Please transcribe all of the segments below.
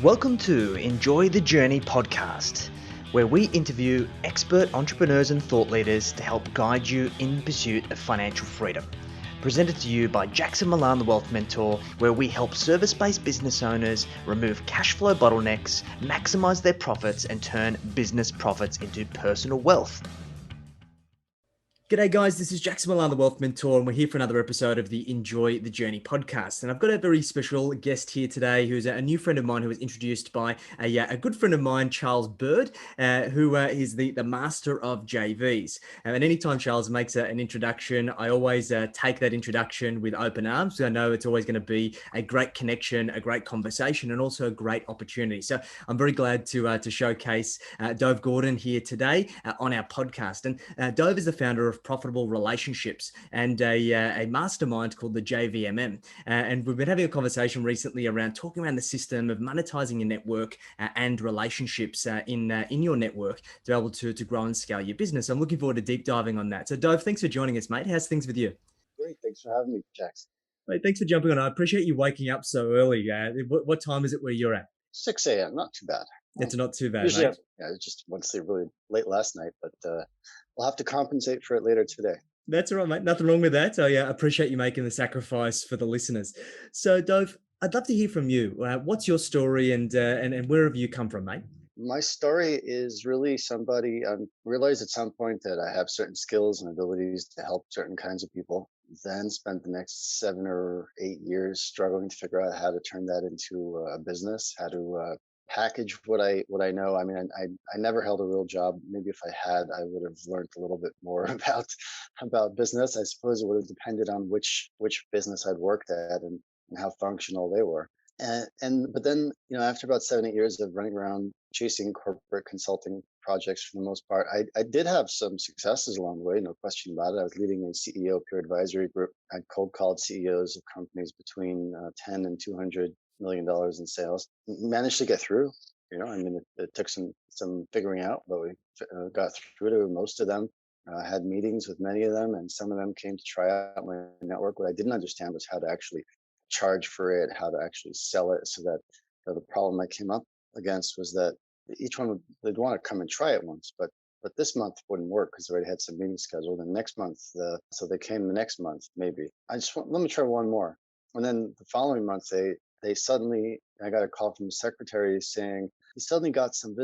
Welcome to Enjoy the Journey podcast, where we interview expert entrepreneurs and thought leaders to help guide you in pursuit of financial freedom. Presented to you by Jackson Milan, the Wealth Mentor, where we help service-based business owners remove cash flow bottlenecks, maximize their profits, and turn business profits into personal wealth. G'day guys, this is Jackson Milan, the Wealth Mentor, and we're here for another episode of the Enjoy the Journey podcast. And I've got a very special guest here today who's a new friend of mine who was introduced by a good friend of mine, Charles Bird, who is the master of JVs. And anytime Charles makes an introduction, I always take that introduction with open arms. I know it's always going to be a great connection, a great conversation, and also a great opportunity. So I'm very glad to showcase Dov Gordon here today on our podcast. And Dov is the founder of Profitable Relationships and a mastermind called the JVMM. And we've been having a conversation recently around talking around the system of monetizing your network and relationships in your network to be able to grow and scale your business. I'm looking forward to deep diving on that. So Dov, thanks for joining us, mate. How's things with you? Great. Thanks for having me, Jax. Mate, thanks for jumping on. I appreciate you waking up so early. What time is it where you're at? 6 a.m. Not too bad. It's not too bad, Usually, mate. I just went to sleep really late last night, but I'll have to compensate for it later today. That's all right, mate. Nothing wrong with that. I appreciate you making the sacrifice for the listeners. So, Dov, I'd love to hear from you. What's your story and where have you come from, mate? My story is really somebody I realized at some point that I have certain skills and abilities to help certain kinds of people. Then spent the next 7 or 8 years struggling to figure out how to turn that into a business, how to package what I know. I mean, I never held a real job. Maybe if I had, I would have learned a little bit more about business. I suppose it would have depended on which business I'd worked at and how functional they were. But then, after about 7 8 years of running around chasing corporate consulting projects for the most part, I did have some successes along the way, no question about it. I was leading a CEO peer advisory group. I cold called CEOs of companies between 10 and $200 million in sales. Managed to get through. I mean, it took some figuring out, but we got through to most of them. Had meetings with many of them, and some of them came to try out my network. What I didn't understand was how to actually charge for it, how to actually sell it, so that the problem I came up against was that each one they'd want to come and try it once, but this month wouldn't work because they already had some meetings scheduled. And next month, so they came the next month maybe. Let me try one more, and then the following month they suddenly I got a call from the secretary saying he suddenly got some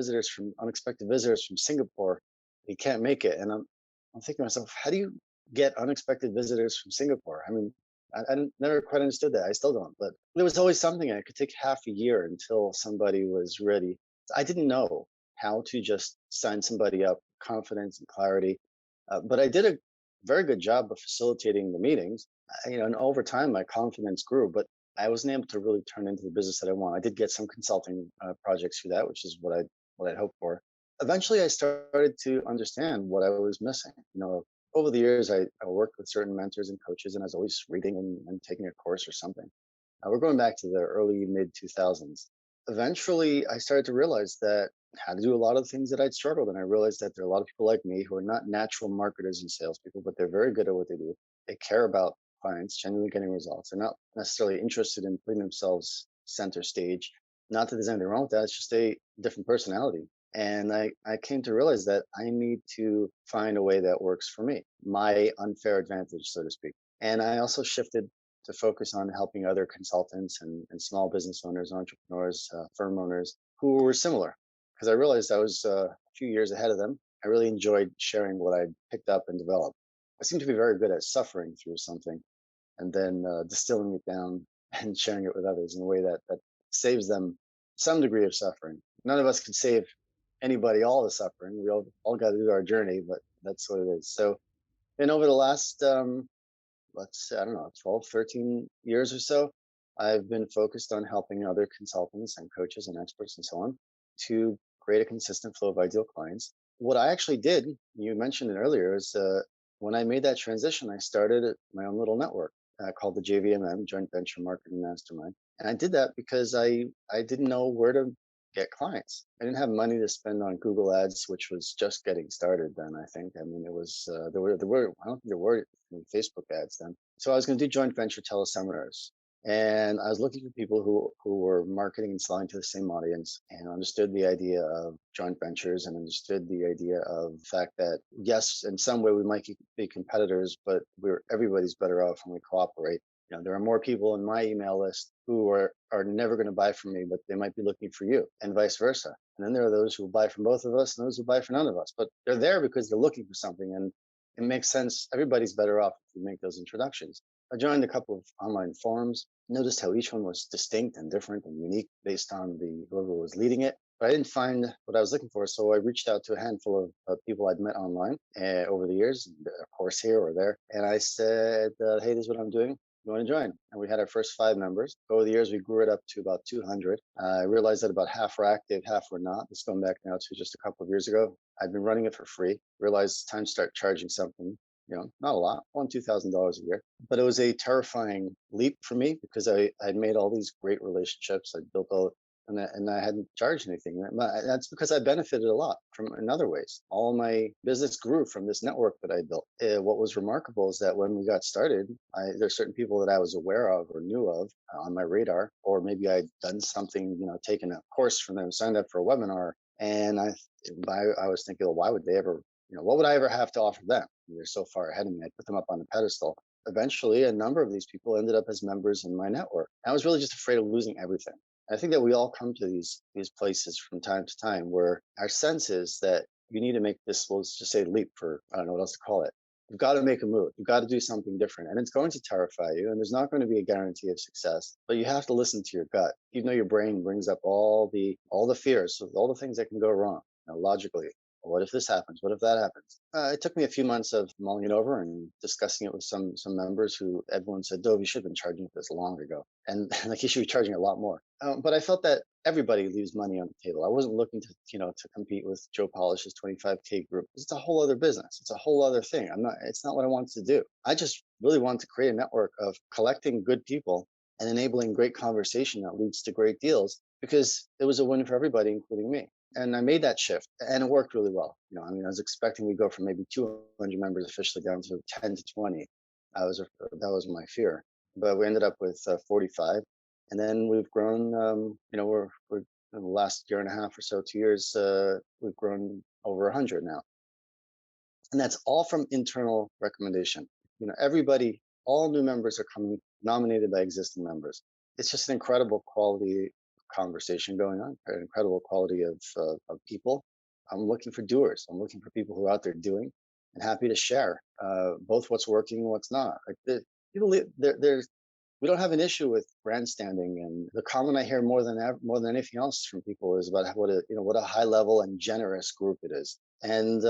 unexpected visitors from Singapore. He can't make it, and I'm thinking to myself, how do you get unexpected visitors from Singapore? I mean, I never quite understood that. I still don't. But there was always something. It could take half a year until somebody was ready. I didn't know how to just sign somebody up, confidence and clarity. But I did a very good job of facilitating the meetings. And over time, my confidence grew. But I wasn't able to really turn into the business that I want. I did get some consulting projects through that, which is what I'd hoped for. Eventually, I started to understand what I was missing. Over the years, I worked with certain mentors and coaches, and I was always reading and taking a course or something. We're going back to the early mid 2000s. Eventually, I started to realize that how to do a lot of the things that I'd struggled, and I realized that there are a lot of people like me who are not natural marketers and salespeople, but they're very good at what they do. They care about clients, genuinely getting results. They're not necessarily interested in putting themselves center stage. Not that there's anything wrong with that. It's just a different personality. And I came to realize that I need to find a way that works for me, my unfair advantage, so to speak. And I also shifted to focus on helping other consultants and small business owners, entrepreneurs, firm owners who were similar. Because I realized I was a few years ahead of them. I really enjoyed sharing what I'd picked up and developed. I seem to be very good at suffering through something and then distilling it down and sharing it with others in a way that saves them some degree of suffering. None of us could save anybody all the suffering. We all got to do our journey, but that's what it is. So, and over the last, let's say, I don't know, 12, 13 years or so, I've been focused on helping other consultants and coaches and experts and so on to create a consistent flow of ideal clients. What I actually did, you mentioned it earlier, is when I made that transition, I started my own little network called the JVMM, Joint Venture Marketing Mastermind. And I did that because I didn't know where to get clients. I didn't have money to spend on Google ads, which was just getting started then, I think. I mean, it was, there were, I don't think there were any Facebook ads then. So I was going to do joint venture teleseminars. And I was looking for people who were marketing and selling to the same audience and understood the idea of joint ventures and understood the idea of the fact that yes, in some way we might be competitors, but everybody's better off when we cooperate. There are more people in my email list who are never going to buy from me, but they might be looking for you, and vice versa. And then there are those who buy from both of us and those who buy from none of us. But they're there because they're looking for something, and it makes sense. Everybody's better off if we make those introductions. I joined a couple of online forums, noticed how each one was distinct and different and unique based on the whoever was leading it. But I didn't find what I was looking for, so I reached out to a handful of people I'd met online over the years, of course here or there, and I said, "Hey, this is what I'm doing. You want to join?" And we had our first 5 members. Over the years, we grew it up to about 200. I realized that about half were active, half were not. It's going back now to just a couple of years ago. I'd been running it for free. Realized it's time to start charging something. Not a lot, $2,000 a year, but it was a terrifying leap for me because I'd made all these great relationships. I built all, and I hadn't charged anything. That's because I benefited a lot from in other ways. All my business grew from this network that I built. What was remarkable is that when we got started, there's certain people that I was aware of or knew of on my radar, or maybe I'd done something, taken a course from them, signed up for a webinar, and I was thinking, well, why would they ever, what would I ever have to offer them? They're so far ahead of me. I put them up on a pedestal. Eventually, a number of these people ended up as members in my network. I was really just afraid of losing everything. I think that we all come to these places from time to time where our sense is that you need to make this, well, let's just say leap for, I don't know what else to call it. You've got to make a move. You've got to do something different. And it's going to terrify you. And there's not going to be a guarantee of success, but you have to listen to your gut. Even though your brain brings up all the fears, so all the things that can go wrong, logically. What if this happens? What if that happens? It took me a few months of mulling it over and discussing it with some members who everyone said, Dov, you should have been charging for this long ago. And like you should be charging a lot more. But I felt that everybody leaves money on the table. I wasn't looking to compete with Joe Polish's 25K group. It's a whole other business. It's a whole other thing. It's not what I wanted to do. I just really wanted to create a network of collecting good people and enabling great conversation that leads to great deals because it was a win for everybody, including me. And I made that shift and it worked really well. I was expecting we go from maybe 200 members officially down to 10 to 20. That was my fear, but we ended up with 45. And then we've grown, we're in the last year and a half or so, 2 years, we've grown over 100 now. And that's all from internal recommendation. Everybody, all new members are coming nominated by existing members. It's just an incredible quality conversation going on, an incredible quality of people. I'm looking for doers. I'm looking for people who are out there doing and happy to share both what's working and what's not. Like people, there's we don't have an issue with grandstanding, and the comment I hear more than anything else from people is about what a high level and generous group it is, and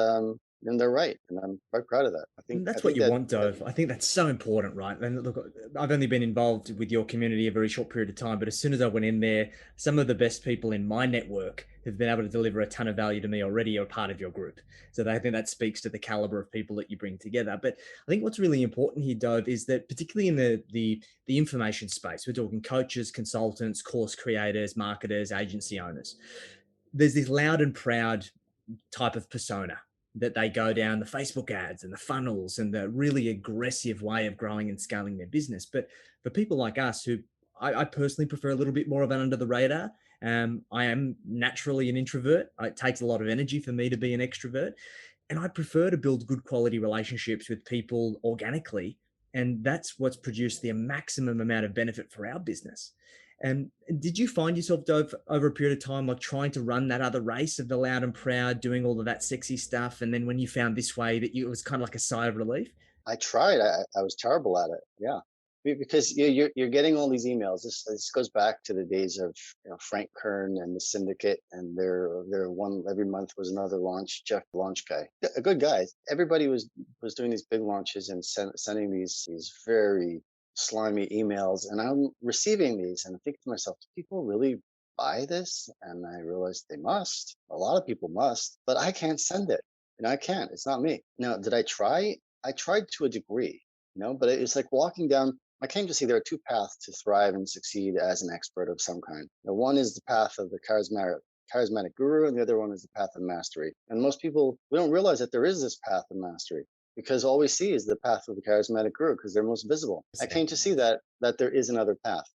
they're right, and I'm quite proud of that. I think And I that's what think you that want, Dove. I think that's so important, right? And look, I've only been involved with your community a very short period of time, but as soon as I went in there, some of the best people in my network who've been able to deliver a ton of value to me already are part of your group. So I think that speaks to the caliber of people that you bring together. But I think what's really important here, Dove, is that particularly in the information space, we're talking coaches, consultants, course creators, marketers, agency owners. There's this loud and proud type of persona that they go down the Facebook ads and the funnels and the really aggressive way of growing and scaling their business. But for people like us who I personally prefer a little bit more of an under the radar. I am naturally an introvert. It takes a lot of energy for me to be an extrovert. And I prefer to build good quality relationships with people organically. And that's what's produced the maximum amount of benefit for our business. And did you find yourself, Dove, over a period of time, like trying to run that other race of the loud and proud, doing all of that sexy stuff? And then when you found this way, that it was kind of like a sigh of relief? I tried. I was terrible at it. Yeah, because you're getting all these emails. This goes back to the days of Frank Kern and the Syndicate, and their one every month was another launch. Jeff, the launch guy, a good guy. Everybody was doing these big launches and sending these very slimy emails, and I'm receiving these, and I think to myself, do people really buy this? And I realized they must. A lot of people must, but I can't send it. I can't. It's not me. Now, did I try? I tried to a degree, but it's like walking down. I came to see there are two paths to thrive and succeed as an expert of some kind. One is the path of the charismatic guru, and the other one is the path of mastery. And most people, we don't realize that there is this path of mastery. because all we see is the path of the charismatic guru because they're most visible. I came to see that there is another path.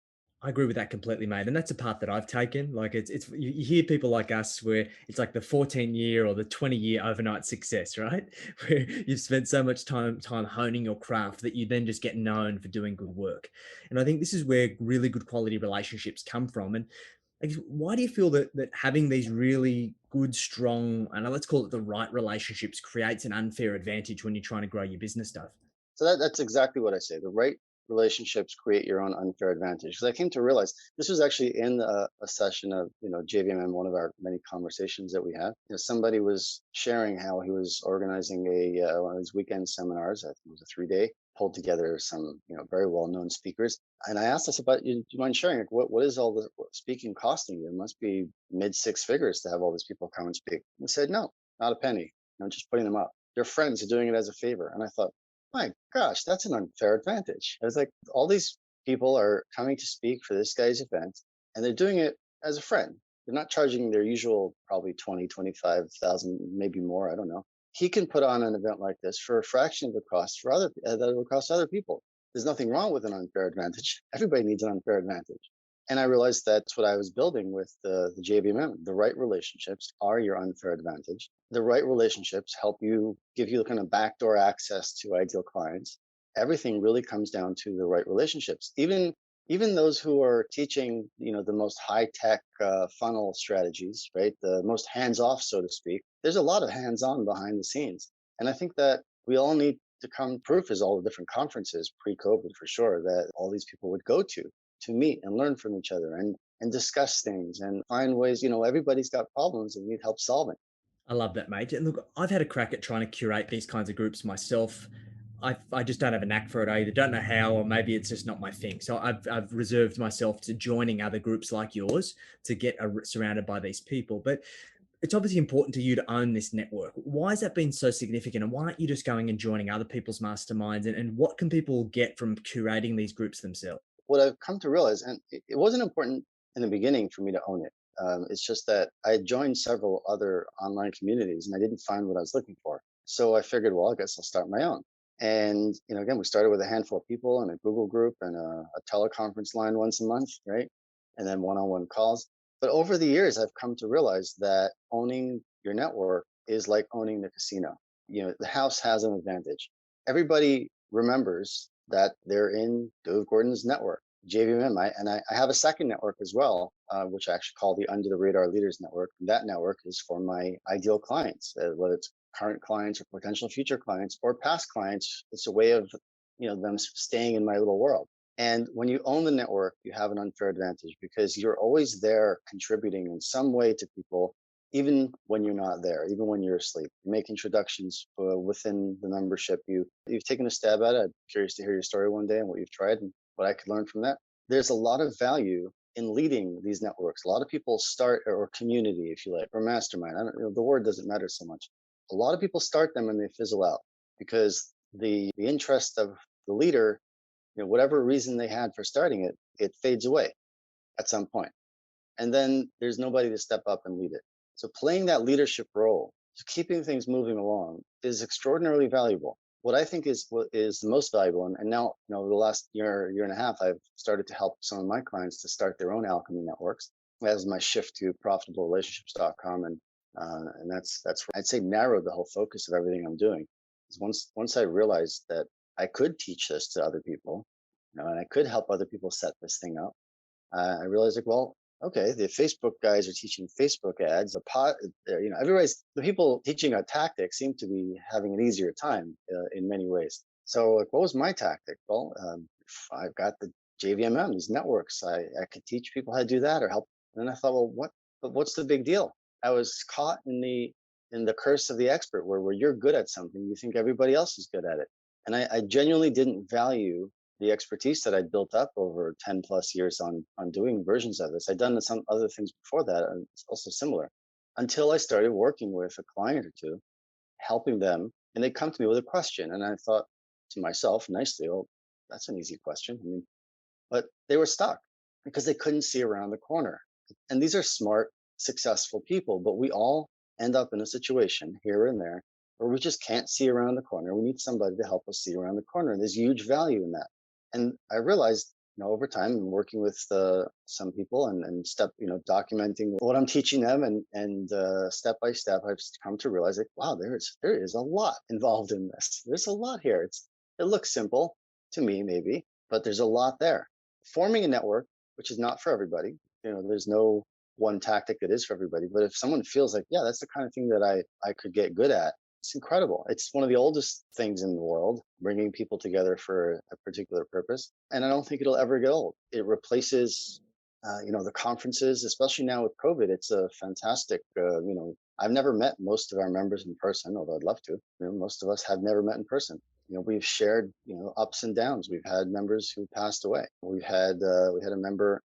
I agree with that completely, mate. And that's a path that I've taken. Like it's you hear people like us where it's like the 14-year or the 20-year overnight success, right? Where you've spent so much time honing your craft that you then just get known for doing good work. And I think this is where really good quality relationships come from. And I guess, why do you feel that having these really good, strong, and let's call it the right relationships creates an unfair advantage when you're trying to grow your business stuff? So that's exactly what I say. The right relationships create your own unfair advantage. Because I came to realize this was actually in a session of JVMM, one of our many conversations that we had. Somebody was sharing how he was organizing a one of these weekend seminars. I think it was a 3-day. Pulled together some very well known speakers. And I asked us about, do you mind sharing, like, what is all the speaking costing you? It must be mid six figures to have all these people come and speak. He said, no, not a penny. Just putting them up. Their friends are doing it as a favor. And I thought, my gosh, that's an unfair advantage. I was like, all these people are coming to speak for this guy's event, and they're doing it as a friend. They're not charging their usual probably 20, 25,000, maybe more. I don't know. He can put on an event like this for a fraction of the cost for other that it will cost other people. There's nothing wrong with an unfair advantage. Everybody needs an unfair advantage. And I realized that's what I was building with the JVMM. The right relationships are your unfair advantage. The right relationships help you give you kind of backdoor access to ideal clients. Everything really comes down to the right relationships. Even those who are teaching, the most high tech funnel strategies, right? The most hands off, so to speak. There's a lot of hands on behind the scenes, and I think that we all need to come. Proof is all the different conferences pre-COVID for sure that all these people would go to meet and learn from each other and discuss things and find ways. Everybody's got problems and need help solving. I love that, mate. And look, I've had a crack at trying to curate these kinds of groups myself. I just don't have a knack for it. I either don't know how, or maybe it's just not my thing. So I've reserved myself to joining other groups like yours to get surrounded by these people. But it's obviously important to you to own this network. Why has that been so significant? And why aren't you just going and joining other people's masterminds? And what can people get from curating these groups themselves? What I've come to realize, and it wasn't important in the beginning for me to own it. It's just that I had joined several other online communities and I didn't find what I was looking for. So I figured, well, I guess I'll start my own. And again, we started with a handful of people and a Google group and a teleconference line once a month, right? And then one-on-one calls. But over the years, I've come to realize that owning your network is like owning the casino. The house has an advantage. Everybody remembers that they're in Dov Gordon's network, JVM. I have a second network as well, which I actually call the Under the Radar Leaders Network. And that network is for my ideal clients, whether it's current clients or potential future clients or past clients. It's a way of them staying in my little world. And when you own the network, you have an unfair advantage because you're always there contributing in some way to people, even when you're not there, even when you're asleep. You make introductions within the membership. You've taken a stab at it. I'm curious to hear your story one day and what you've tried and what I could learn from that. There's a lot of value in leading these networks. A lot of people start, or community, if you like, or mastermind. I don't the word doesn't matter so much. A lot of people start them and they fizzle out because the interest of the leader, whatever reason they had for starting it, it fades away at some point. And then there's nobody to step up and lead it. So playing that leadership role, keeping things moving along, is extraordinarily valuable. What is the most valuable, and now the last year and a half, I've started to help some of my clients to start their own alchemy networks. That was my shift to ProfitableRelationships.com, and that's I'd say narrowed the whole focus of everything I'm doing. Is once I realized that I could teach this to other people, and I could help other people set this thing up. I realized, like, well, okay, the Facebook guys are teaching Facebook ads. Everybody's the people teaching a tactic seem to be having an easier time in many ways. So, like, what was my tactic? Well, I've got the JVMM, these networks. I could teach people how to do that or help. And then I thought, well, what's the big deal? I was caught in the curse of the expert, where you're good at something, you think everybody else is good at it, and I genuinely didn't value the expertise that I'd built up over 10 plus years on doing versions of this. I'd done some other things before that, and it's also similar, until I started working with a client or two, helping them, and they come to me with a question. And I thought to myself nicely, oh, that's an easy question. But they were stuck because they couldn't see around the corner. And these are smart, successful people, but we all end up in a situation here and there or we just can't see around the corner. We need somebody to help us see around the corner. There's huge value in that. And I realized, over time, and working with some people and documenting what I'm teaching them, and step by step, I've come to realize, like, wow, there is a lot involved in this. There's a lot here. It looks simple to me, maybe, but there's a lot there. Forming a network, which is not for everybody. There's no one tactic that is for everybody. But if someone feels like, yeah, that's the kind of thing that I could get good at, it's incredible. It's one of the oldest things in the world, bringing people together for a particular purpose. And I don't think it'll ever get old. It replaces, the conferences, especially now with COVID. It's a fantastic, I've never met most of our members in person, although I'd love to. Most of us have never met in person. We've shared, ups and downs. We've had members who passed away. We had a member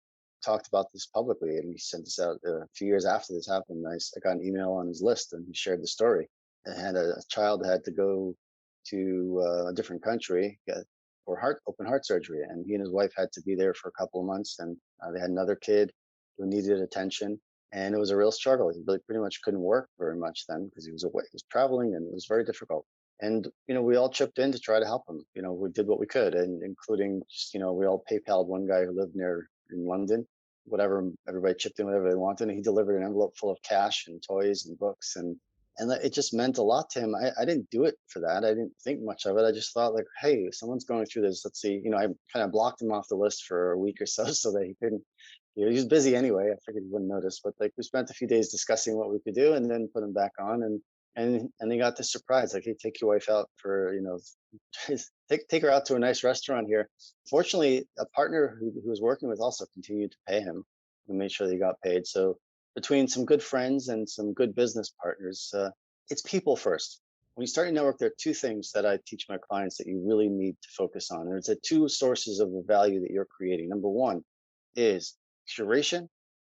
talked about this publicly, and he sent this out a few years after this happened. I got an email on his list, and he shared the story. And had a child that had to go to a different country for open heart surgery, and he and his wife had to be there for a couple of months. And they had another kid who needed attention, and it was a real struggle. He really pretty much couldn't work very much then because he was away, he was traveling, and it was very difficult. And we all chipped in to try to help him. We did what we could, and including just we all PayPal'd one guy who lived near in London. Whatever, everybody chipped in whatever they wanted, and he delivered an envelope full of cash and toys and books, and it just meant a lot to him. I didn't do it for that. I didn't think much of it. I just thought, like, hey, if someone's going through this, let's see. I kind of blocked him off the list for a week or so so that he couldn't. He was busy anyway. I figured he wouldn't notice, but like we spent a few days discussing what we could do, and then put him back on, and he got this surprise, like, hey, take your wife out for take her out to a nice restaurant here. Fortunately, a partner who was working with also continued to pay him. We made sure that he got paid. So between some good friends and some good business partners, it's people first. When you start your network, there are two things that I teach my clients that you really need to focus on. There's the two sources of the value that you're creating. Number one is curation,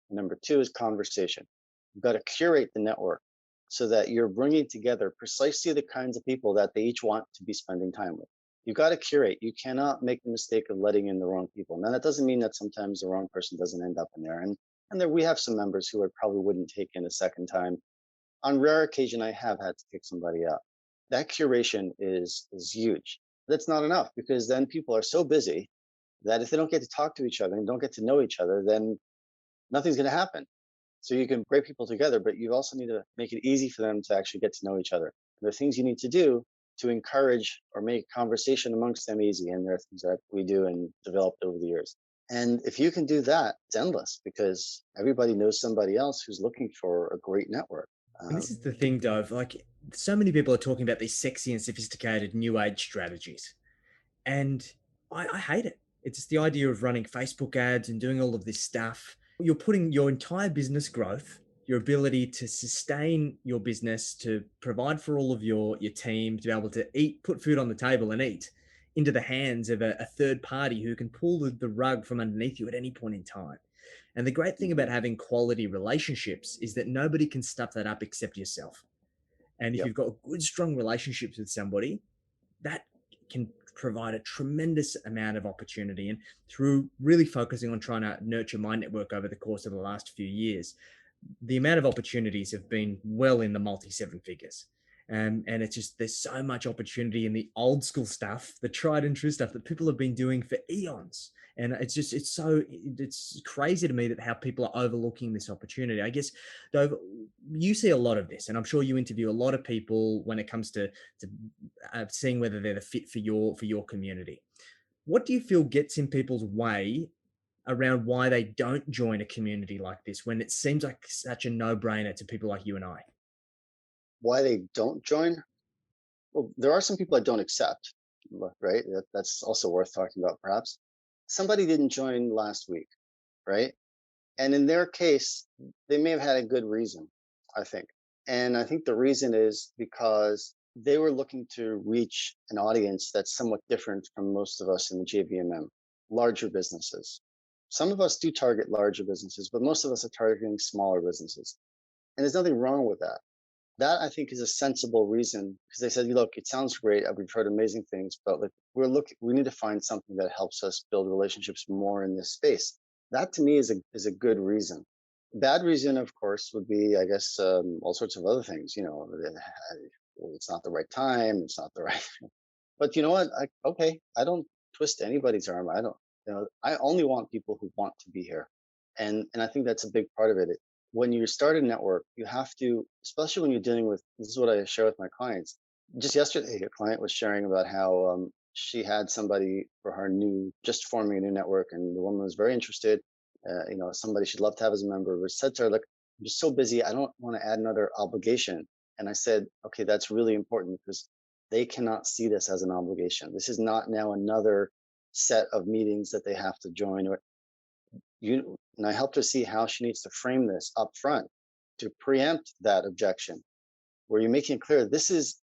and number two is conversation. You've got to curate the network so that you're bringing together precisely the kinds of people that they each want to be spending time with. You've got to curate. You cannot make the mistake of letting in the wrong people. Now, that doesn't mean that sometimes the wrong person doesn't end up in there. And there we have some members who I probably wouldn't take in a second time. On rare occasion, I have had to kick somebody out. That curation is huge. That's not enough, because then people are so busy that if they don't get to talk to each other and don't get to know each other, then nothing's going to happen. So you can bring people together, but you also need to make it easy for them to actually get to know each other. There are things you need to do to encourage or make conversation amongst them easy. And there are things that we do and developed over the years. And if you can do that, it's endless, because everybody knows somebody else who's looking for a great network. And this is the thing, Dove. Like, so many people are talking about these sexy and sophisticated new age strategies. And I hate it. It's just the idea of running Facebook ads and doing all of this stuff. You're putting your entire business growth, your ability to sustain your business, to provide for all of your team, to be able to eat, put food on the table and eat, into the hands of a third party who can pull the rug from underneath you at any point in time. And the great thing about Mhm. having quality relationships is that nobody can stuff that up except yourself. And if Yep. you've got good, strong relationships with somebody, that can provide a tremendous amount of opportunity. And through really focusing on trying to nurture my network over the course of the last few years, the amount of opportunities have been well in the multi seven figures. And it's just, there's so much opportunity in the old school stuff, the tried and true stuff that people have been doing for eons. And it's crazy to me that how people are overlooking this opportunity. I guess, Dove, you see a lot of this, and I'm sure you interview a lot of people when it comes to seeing whether they're the fit for your community. What do you feel gets in people's way around why they don't join a community like this when it seems like such a no-brainer to people like you and I? Why they don't join? Well, there are some people that don't accept, right? That's also worth talking about, perhaps. Somebody didn't join last week, right? And in their case, they may have had a good reason, I think. And I think the reason is because they were looking to reach an audience that's somewhat different from most of us in the JVMM, larger businesses. Some of us do target larger businesses, but most of us are targeting smaller businesses. And there's nothing wrong with that. That, I think, is a sensible reason, because they said, look, it sounds great. We've heard amazing things, but like we need to find something that helps us build relationships more in this space. That to me is a good reason. Bad reason, of course, would be, I guess, all sorts of other things. well, it's not the right time. It's not the right. But you know what? Okay, I don't twist anybody's arm. I don't. I only want people who want to be here, and I think that's a big part of it. When you start a network, you have to, especially when you're dealing with. This is what I share with my clients. Just yesterday, a client was sharing about how she had somebody for her new, just forming a new network, and the woman was very interested. Somebody she'd love to have as a member, but said to her, "Look, I'm just so busy. I don't want to add another obligation." And I said, "Okay, that's really important because they cannot see this as an obligation. This is not now another set of meetings that they have to join. Or and I helped her see how she needs to frame this up front to preempt that objection, where you're making it clear this is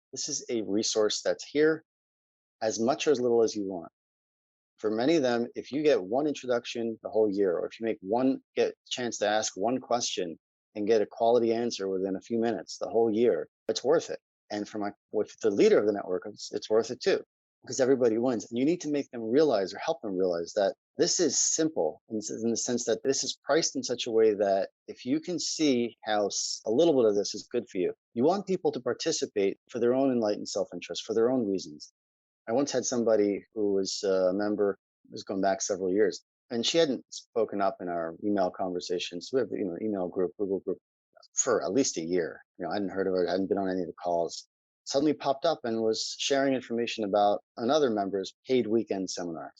a resource that's here as much or as little as you want. For many of them, if you get one introduction the whole year, or if you make one get chance to ask one question and get a quality answer within a few minutes the whole year, it's worth it. And for my with the leader of the network, it's worth it too, because everybody wins. And you need to make them realize or help them realize that this is simple in the sense that this is priced in such a way that if you can see how a little bit of this is good for you, you want people to participate for their own enlightened self-interest, for their own reasons. I once had somebody who was a member, was going back several years, and she hadn't spoken up in our email conversations. We have, email group, Google group for at least a year. I hadn't heard of her, hadn't been on any of the calls. Suddenly popped up and was sharing information about another member's paid weekend seminar.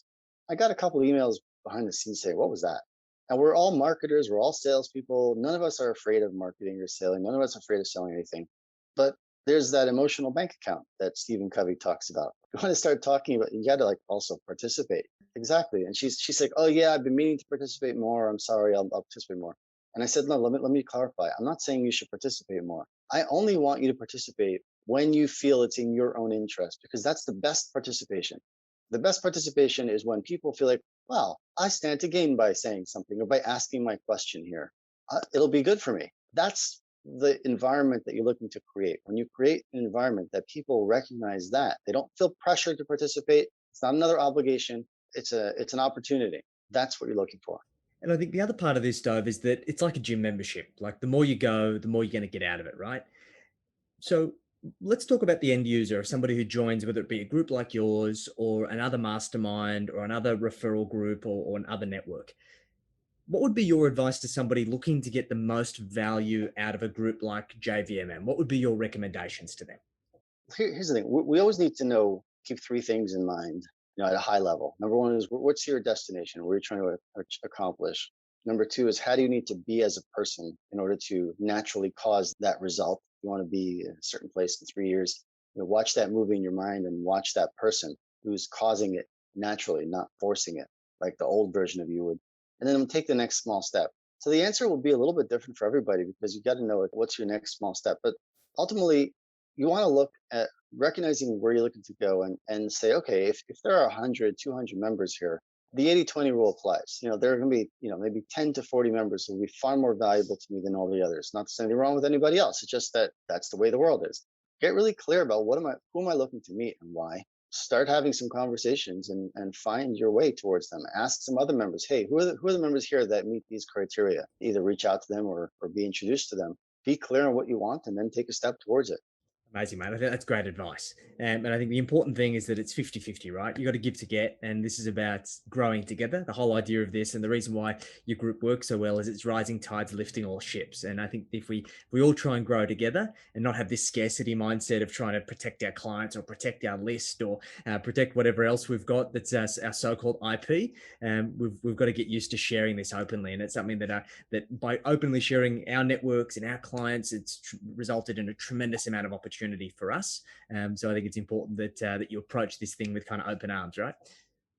I got a couple of emails behind the scenes saying, "What was that?" And we're all marketers, we're all salespeople. None of us are afraid of marketing or selling. None of us are afraid of selling anything. But there's that emotional bank account that Stephen Covey talks about. You want to start talking about, you got to like also participate. Exactly. And she's like, "Oh yeah, I've been meaning to participate more. I'm sorry, I'll participate more." And I said, "No, let me clarify. I'm not saying you should participate more. I only want you to participate when you feel it's in your own interest, because that's the best participation. The best participation is when people feel like, well, I stand to gain by saying something or by asking my question here. It'll be good for me." That's the environment that you're looking to create. When you create an environment that people recognize that they don't feel pressured to participate, it's not another obligation. It's an opportunity. That's what you're looking for. And I think the other part of this, Dove, is that it's like a gym membership. Like the more you go, the more you're going to get out of it, right? So let's talk about the end user, somebody who joins, whether it be a group like yours or another mastermind or another referral group or another network. What would be your advice to somebody looking to get the most value out of a group like JVMM? What would be your recommendations to them? Here's the thing: we always need to keep three things in mind, at a high level. Number one is, what's your destination? What are you trying to accomplish? Number two is, how do you need to be as a person in order to naturally cause that result? You want to be in a certain place in 3 years. Watch that movie in your mind and watch that person who's causing it naturally, not forcing it like the old version of you would. And then take the next small step. So the answer will be a little bit different for everybody, because you got to know, like, what's your next small step. But ultimately, you want to look at recognizing where you're looking to go, and say, okay, if there are 100, 200 members here, the 80-20 rule applies. There are going to be, maybe 10 to 40 members who will be far more valuable to me than all the others. Not to say anything wrong with anybody else. It's just that that's the way the world is. Get really clear about who am I looking to meet and why. Start having some conversations, and find your way towards them. Ask some other members, hey, who are the members here that meet these criteria? Either reach out to them or be introduced to them. Be clear on what you want, and then take a step towards it. Amazing, mate. I think that's great advice. And I think the important thing is that it's 50-50, right? You got to give to get. And this is about growing together. The whole idea of this and the reason why your group works so well is it's rising tides lifting all ships. And I think if we all try and grow together and not have this scarcity mindset of trying to protect our clients or protect our list or protect whatever else we've got that's our so-called IP, we've got to get used to sharing this openly. And it's something that by openly sharing our networks and our clients, it's resulted in a tremendous amount of opportunity for us. So I think it's important that you approach this thing with kind of open arms, right?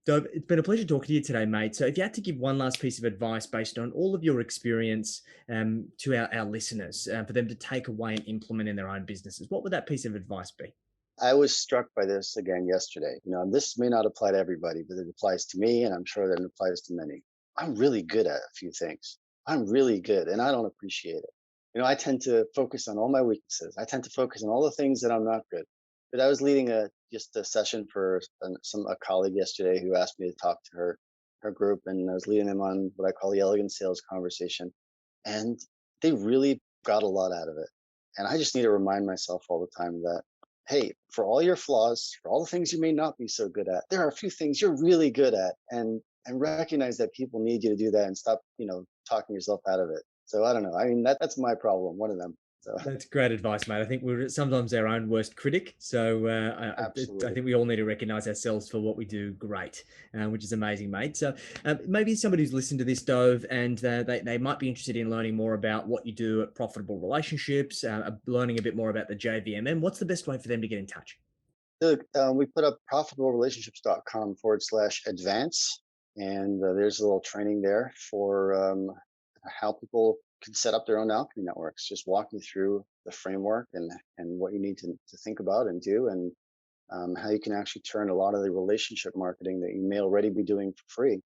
So it's been a pleasure talking to you today, mate. So if you had to give one last piece of advice based on all of your experience to our listeners for them to take away and implement in their own businesses, what would that piece of advice be? I was struck by this again yesterday. This may not apply to everybody, but it applies to me, and I'm sure that it applies to many. I'm really good at a few things. I'm really good, and I don't appreciate it. I tend to focus on all my weaknesses. I tend to focus on all the things that I'm not good. But I was leading just a session for a colleague yesterday who asked me to talk to her group, and I was leading them on what I call the elegant sales conversation, and they really got a lot out of it. And I just need to remind myself all the time that hey, for all your flaws, for all the things you may not be so good at, there are a few things you're really good at, and recognize that people need you to do that, and stop, talking yourself out of it. So I don't know. I mean, that's my problem, one of them. So That's great advice, mate. I think we're sometimes our own worst critic. So I absolutely. think we all need to recognize ourselves for what we do great, which is amazing, mate. So maybe somebody who's listened to this, Dove, and they might be interested in learning more about what you do at Profitable Relationships, learning a bit more about the JVMM. What's the best way for them to get in touch? Look, we put up profitablerelationships.com/advance, and there's a little training there for how people can set up their own alchemy networks. Just walking through the framework and what you need to think about and do, and how you can actually turn a lot of the relationship marketing that you may already be doing for free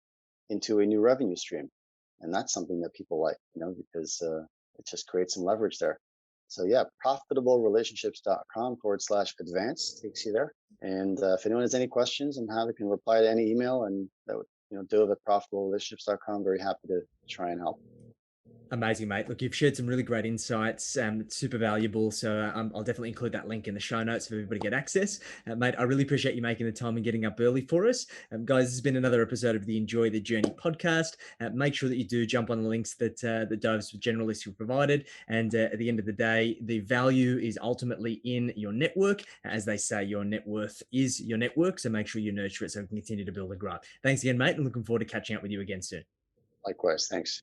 into a new revenue stream. And that's something that people like, because it just creates some leverage there. So yeah, profitablerelationships.com/advance takes you there. And if anyone has any questions on how they can reply to any email, and that would, Dove at profitablerelationships.com, very happy to try and help. Amazing, mate. Look, you've shared some really great insights. It's super valuable. So I'll definitely include that link in the show notes for everybody to get access. Mate, I really appreciate you making the time and getting up early for us. Guys, this has been another episode of the Enjoy the Journey podcast. Make sure that you do jump on the links that the Dove's generalists provided. And at the end of the day, the value is ultimately in your network. As they say, your net worth is your network. So make sure you nurture it so we can continue to build and grow. Thanks again, mate. And looking forward to catching up with you again soon. Likewise, thanks.